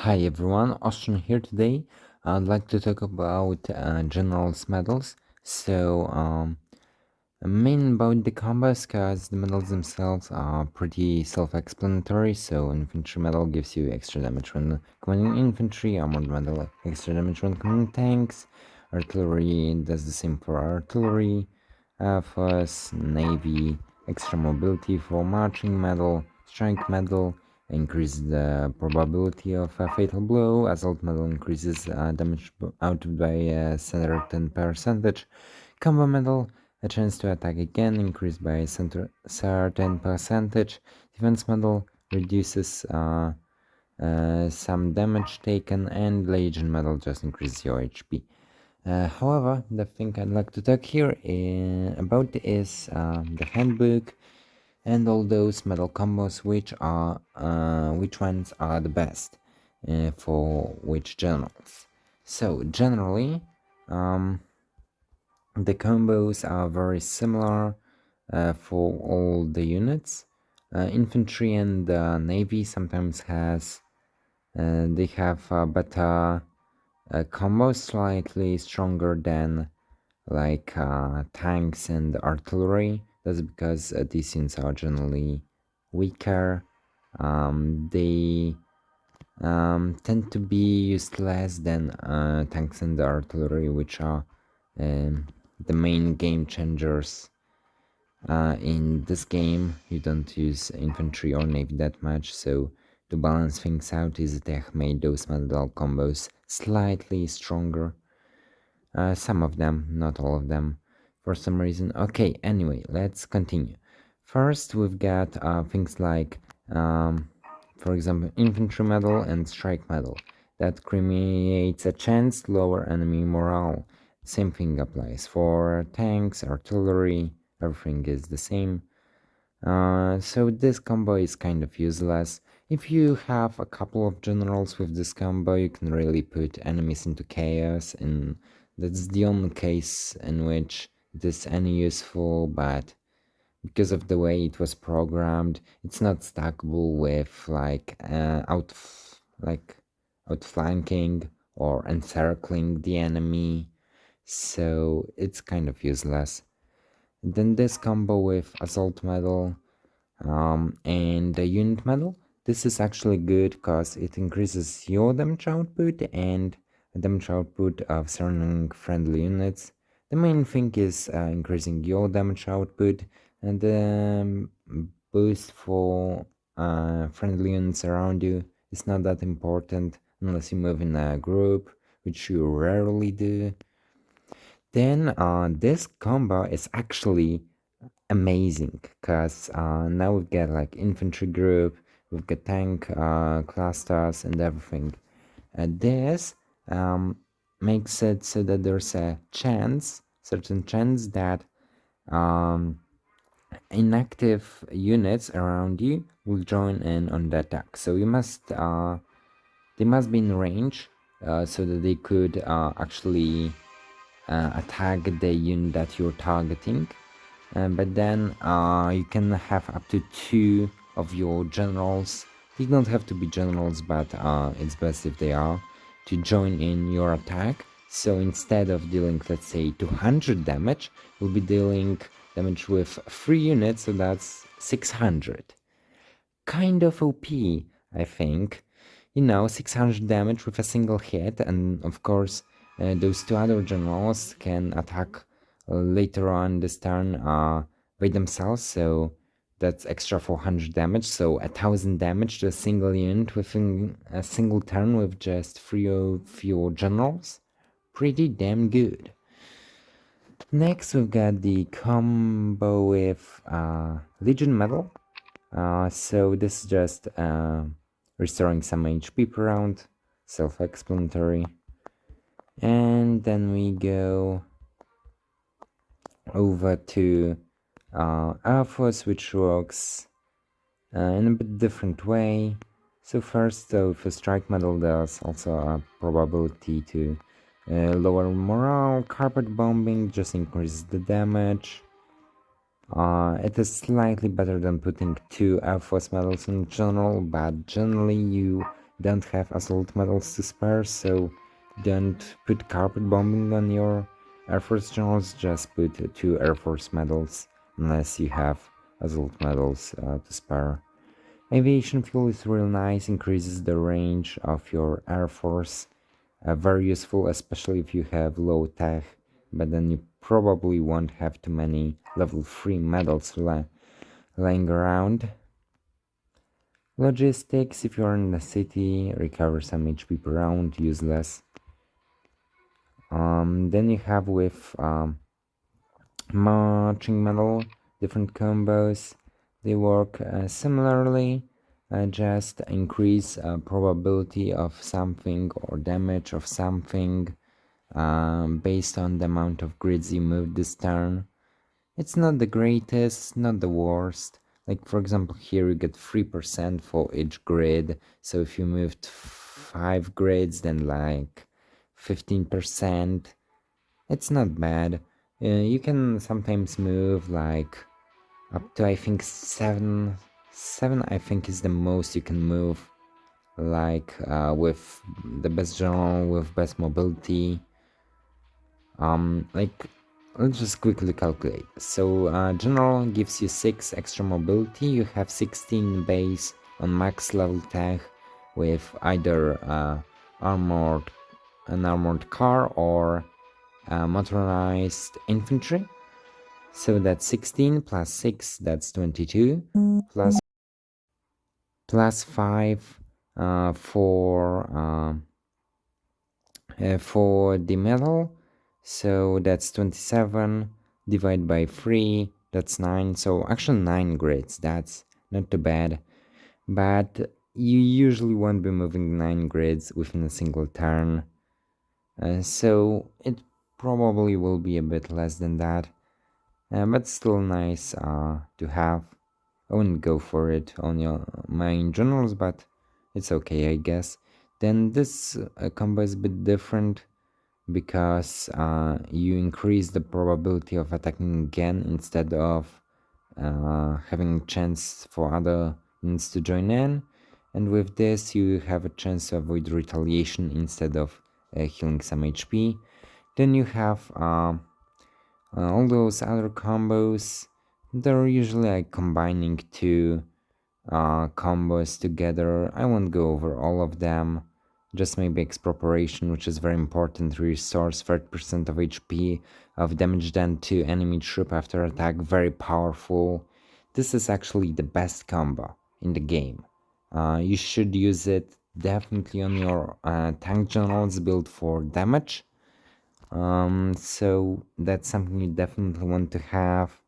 Hi everyone, Austin here today. I'd like to talk about generals medals. Main about the combos, cause the medals themselves are pretty self-explanatory. So infantry medal gives you extra damage when commanding infantry, armored medal extra damage when commanding tanks, artillery does the same for artillery, force, navy, extra mobility for marching medal, strike medal increases the probability of a fatal blow. Assault medal increases damage output by a certain percentage. Combo medal a chance to attack again increased by a certain percentage. Defense medal reduces some damage taken, and Legion medal just increases your HP. However, the thing I'd like to talk here about is the handbook and all those metal combos, which ones are the best for which generals. So generally, the combos are very similar for all the units. Infantry and navy sometimes they have better combos, slightly stronger than like tanks and artillery. That's because these units are generally weaker. They tend to be used less than tanks and artillery, which are the main game changers. In this game, you don't use infantry or navy that much, so to balance things out, EasyTech made those medal combos slightly stronger. Some of them, not all of them, for some reason. Okay, anyway, let's continue. First, we've got things like, for example, infantry medal and strike medal. That creates a chance to lower enemy morale. Same thing applies for tanks, artillery, everything is the same. So this combo is kind of useless. If you have a couple of generals with this combo, you can really put enemies into chaos, and that's the only case in which it is any useful, but because of the way it was programmed, it's not stackable with outflanking or encircling the enemy, so it's kind of useless. Then this combo with assault medal and the unit medal, this is actually good because it increases your damage output and the damage output of surrounding friendly units. The main thing is increasing your damage output, and the boost for friendly units around you is not that important unless you move in a group, which you rarely do. Then this combo is actually amazing because now we've got like infantry group, we've got tank clusters and everything. This makes it so that there's a certain chance that inactive units around you will join in on the attack. So they must be in range so that they could actually attack the unit that you're targeting. But then you can have up to 2 of your generals. They don't have to be generals, but it's best if they are, to join in your attack. So instead of dealing, let's say, 200 damage, we'll be dealing damage with 3 units, so that's 600. Kind of OP, I think. 600 damage with a single hit, and of course, those 2 other generals can attack later on this turn by themselves, so that's extra 400 damage, so 1000 damage to a single unit within a single turn with just 3 of your generals. Pretty damn good. Next, we've got the combo with Legion Medal. So this is just restoring some HP per round, self-explanatory. And then we go over to Air Force, which works in a bit different way. So first, with a strike medal, there's also a probability to lower morale. Carpet bombing just increases the damage. It is slightly better than putting 2 Air Force medals in general, but generally you don't have assault medals to spare, so don't put carpet bombing on your Air Force generals, just put 2 Air Force medals unless you have assault medals to spare. Aviation fuel is real nice, increases the range of your Air Force. Very useful, especially if you have low tech, but then you probably won't have too many level 3 medals lying around. Logistics, if you're in the city, recover some HP per round, useless. Then you have with marching medal, different combos. They work similarly, just increase probability of something or damage of something based on the amount of grids you move this turn. It's not the greatest, not the worst. Like for example, here you get 3% for each grid. So if you moved 5 grids, then like 15%. It's not bad. You can sometimes move like up to I think 7. 7 I think is the most you can move. Like with the best general, with best mobility. Like let's just quickly calculate. So general gives you 6 extra mobility. You have 16 base on max level tech with either armored an armored car or motorized infantry. So that's 16 plus 6, that's 22, plus 5 for the metal. So that's 27 divided by 3, that's 9. So actually 9 grids, that's not too bad. But you usually won't be moving 9 grids within a single turn. So it probably will be a bit less than that. But still nice to have. I wouldn't go for it on your main generals, but it's okay, I guess. Then this combo is a bit different because you increase the probability of attacking again instead of having a chance for other units to join in. And with this, you have a chance to avoid retaliation instead of healing some HP. Then you have all those other combos. They're usually like combining 2 combos together. I won't go over all of them. Just maybe expropriation, which is very important, restores 30% of HP of damage done to enemy troop after attack. Very powerful. This is actually the best combo in the game. You should use it definitely on your tank generals built for damage. So that's something you definitely want to have.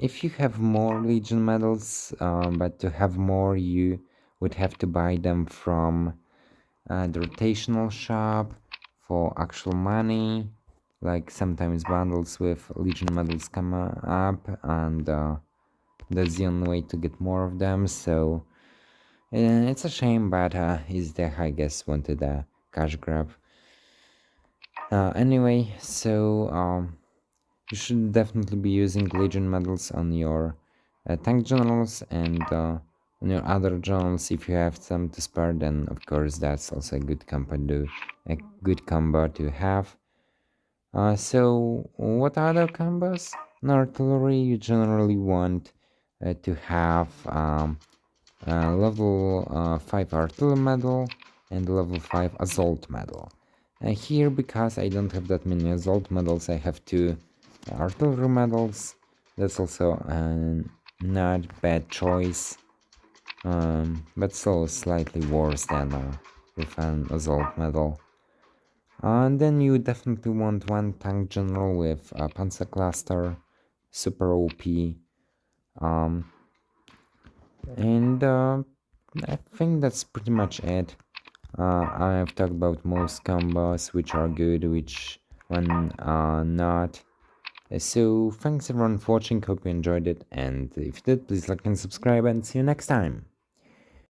If you have more Legion medals, but to have more, you would have to buy them from the rotational shop for actual money. Like sometimes bundles with Legion medals come up, and that's the only way to get more of them. So it's a shame, but is there, I guess, wanted a cash grab. Anyway, so you should definitely be using Legion medals on your tank generals and on your other generals if you have some to spare. Then of course that's also a good combo to have. So what other combos? In artillery, you generally want to have level 5 artillery medal and level 5 assault medal. Here, because I don't have that many assault medals, I have 2 artillery medals. That's also not bad choice, but still slightly worse than with an assault medal. And then you definitely want 1 tank general with a panzer cluster, super OP. And I think that's pretty much it. I've talked about most combos, which are good, which one are not. So thanks everyone for watching, hope you enjoyed it, and if you did, please like and subscribe, and see you next time.